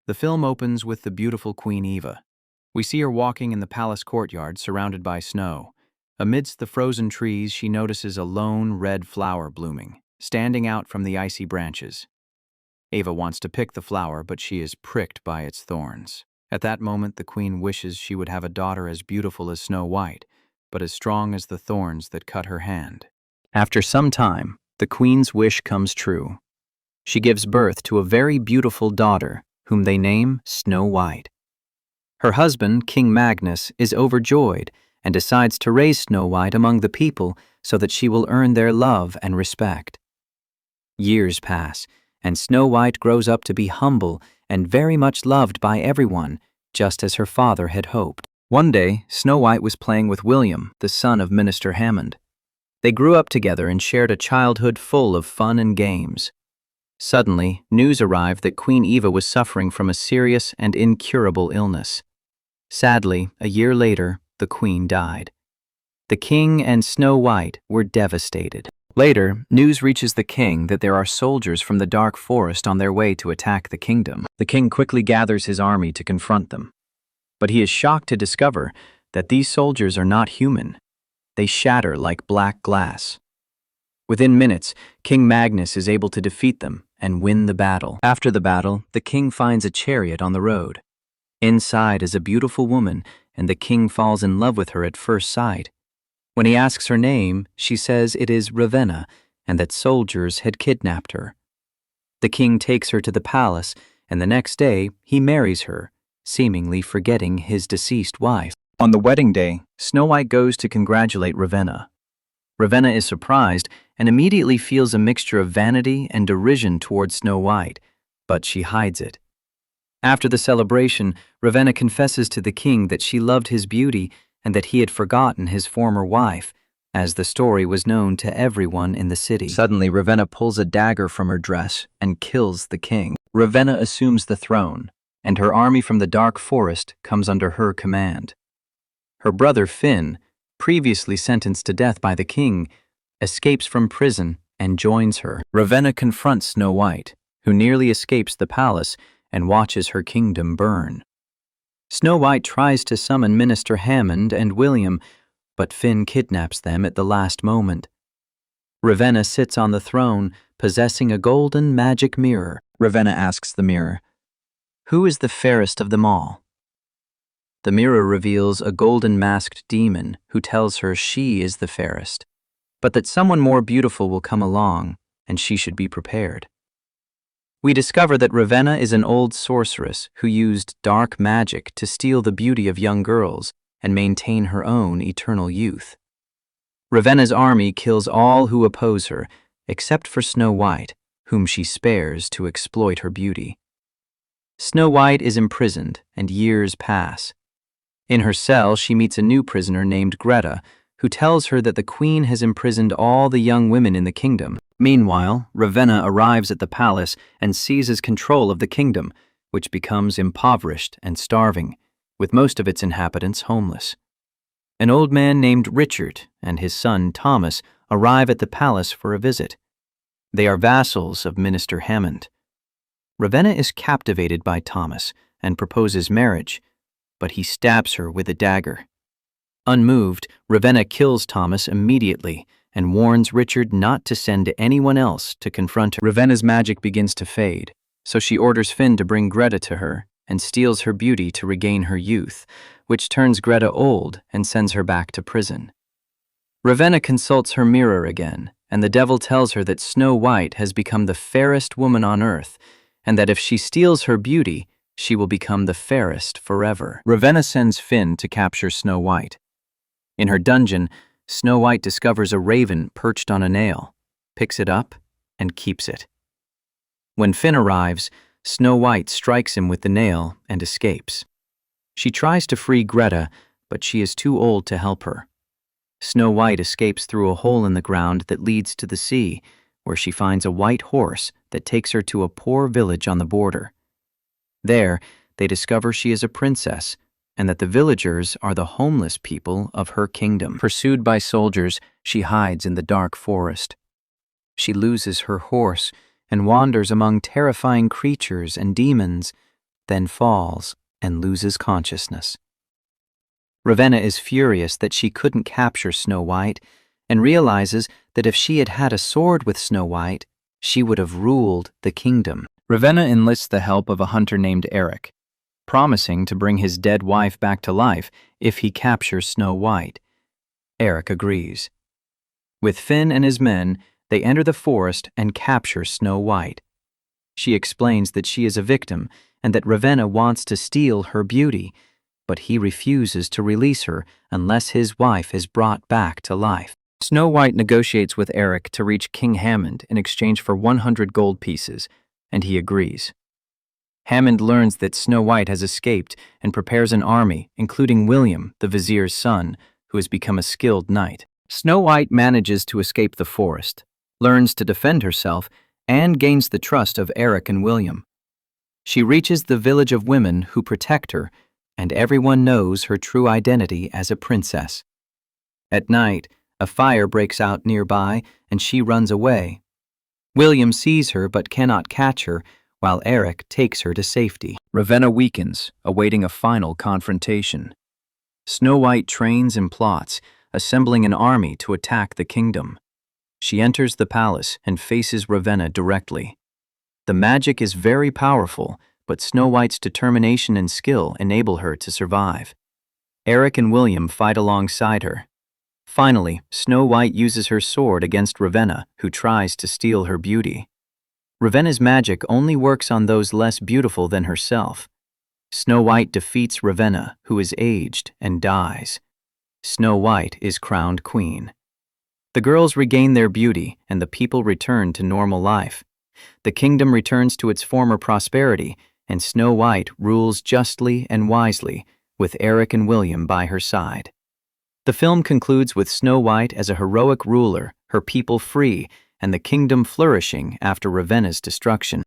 The film opens with the beautiful Queen Eva. We see her walking in the palace courtyard surrounded by snow. Amidst the frozen trees, she notices a lone red flower blooming, standing out from the icy branches. Eva wants to pick the flower, but she is pricked by its thorns. At that moment, the queen wishes she would have a daughter as beautiful as Snow White, but as strong as the thorns that cut her hand. After some time, the queen's wish comes true. She gives birth to a very beautiful daughter, whom they name Snow White. Her husband, King Magnus, is overjoyed and decides to raise Snow White among the people so that she will earn their love and respect. Years pass, and Snow White grows up to be humble and very much loved by everyone, just as her father had hoped. One day, Snow White was playing with William, the son of Minister Hammond. They grew up together and shared a childhood full of fun and games. Suddenly, news arrived that Queen Eva was suffering from a serious and incurable illness. Sadly, a year later, the queen died. The king and Snow White were devastated. Later, news reaches the king that there are soldiers from the dark forest on their way to attack the kingdom. The king quickly gathers his army to confront them. But he is shocked to discover that these soldiers are not human. They shatter like black glass. Within minutes, King Magnus is able to defeat them and win the battle. After the battle, the king finds a chariot on the road. Inside is a beautiful woman, and the king falls in love with her at first sight. When he asks her name, she says it is Ravenna, and that soldiers had kidnapped her. The king takes her to the palace, and the next day he marries her, seemingly forgetting his deceased wife. On the wedding day, Snow White goes to congratulate Ravenna. Ravenna is surprised and immediately feels a mixture of vanity and derision towards Snow White, but she hides it. After the celebration, Ravenna confesses to the king that she loved his beauty and that he had forgotten his former wife, as the story was known to everyone in the city. Suddenly, Ravenna pulls a dagger from her dress and kills the king. Ravenna assumes the throne, and her army from the dark forest comes under her command. Her brother Finn, previously sentenced to death by the king, escapes from prison and joins her. Ravenna confronts Snow White, who nearly escapes the palace and watches her kingdom burn. Snow White tries to summon Minister Hammond and William, but Finn kidnaps them at the last moment. Ravenna sits on the throne, possessing a golden magic mirror. Ravenna asks the mirror, "Who is the fairest of them all?" The mirror reveals a golden masked demon who tells her she is the fairest, but that someone more beautiful will come along and she should be prepared. We discover that Ravenna is an old sorceress who used dark magic to steal the beauty of young girls and maintain her own eternal youth. Ravenna's army kills all who oppose her, except for Snow White, whom she spares to exploit her beauty. Snow White is imprisoned, and years pass. In her cell, she meets a new prisoner named Greta, who tells her that the queen has imprisoned all the young women in the kingdom. Meanwhile, Ravenna arrives at the palace and seizes control of the kingdom, which becomes impoverished and starving, with most of its inhabitants homeless. An old man named Richard and his son Thomas arrive at the palace for a visit. They are vassals of Minister Hammond. Ravenna is captivated by Thomas and proposes marriage, but he stabs her with a dagger. Unmoved, Ravenna kills Thomas immediately and warns Richard not to send anyone else to confront her. Ravenna's magic begins to fade, so she orders Finn to bring Greta to her and steals her beauty to regain her youth, which turns Greta old and sends her back to prison. Ravenna consults her mirror again, and the devil tells her that Snow White has become the fairest woman on earth, and that if she steals her beauty, she will become the fairest forever. Ravenna sends Finn to capture Snow White. In her dungeon, Snow White discovers a raven perched on a nail, picks it up, and keeps it. When Finn arrives, Snow White strikes him with the nail and escapes. She tries to free Greta, but she is too old to help her. Snow White escapes through a hole in the ground that leads to the sea, where she finds a white horse that takes her to a poor village on the border. There, they discover she is a princess, and that the villagers are the homeless people of her kingdom. Pursued by soldiers, she hides in the dark forest. She loses her horse and wanders among terrifying creatures and demons, then falls and loses consciousness. Ravenna is furious that she couldn't capture Snow White and realizes that if she had had a sword with Snow White, she would have ruled the kingdom. Ravenna enlists the help of a hunter named Eric, promising to bring his dead wife back to life if he captures Snow White. Eric agrees. With Finn and his men, they enter the forest and capture Snow White. She explains that she is a victim and that Ravenna wants to steal her beauty, but he refuses to release her unless his wife is brought back to life. Snow White negotiates with Eric to reach King Hammond in exchange for 100 gold pieces, and he agrees. Hammond learns that Snow White has escaped and prepares an army, including William, the vizier's son, who has become a skilled knight. Snow White manages to escape the forest, learns to defend herself, and gains the trust of Eric and William. She reaches the village of women who protect her, and everyone knows her true identity as a princess. At night, a fire breaks out nearby, and she runs away. William sees her but cannot catch her, while Eric takes her to safety. Ravenna weakens, awaiting a final confrontation. Snow White trains and plots, assembling an army to attack the kingdom. She enters the palace and faces Ravenna directly. The magic is very powerful, but Snow White's determination and skill enable her to survive. Eric and William fight alongside her. Finally, Snow White uses her sword against Ravenna, who tries to steal her beauty. Ravenna's magic only works on those less beautiful than herself. Snow White defeats Ravenna, who is aged and dies. Snow White is crowned queen. The girls regain their beauty, and the people return to normal life. The kingdom returns to its former prosperity, and Snow White rules justly and wisely, with Eric and William by her side. The film concludes with Snow White as a heroic ruler, her people free, and the kingdom flourishing after Ravenna's destruction.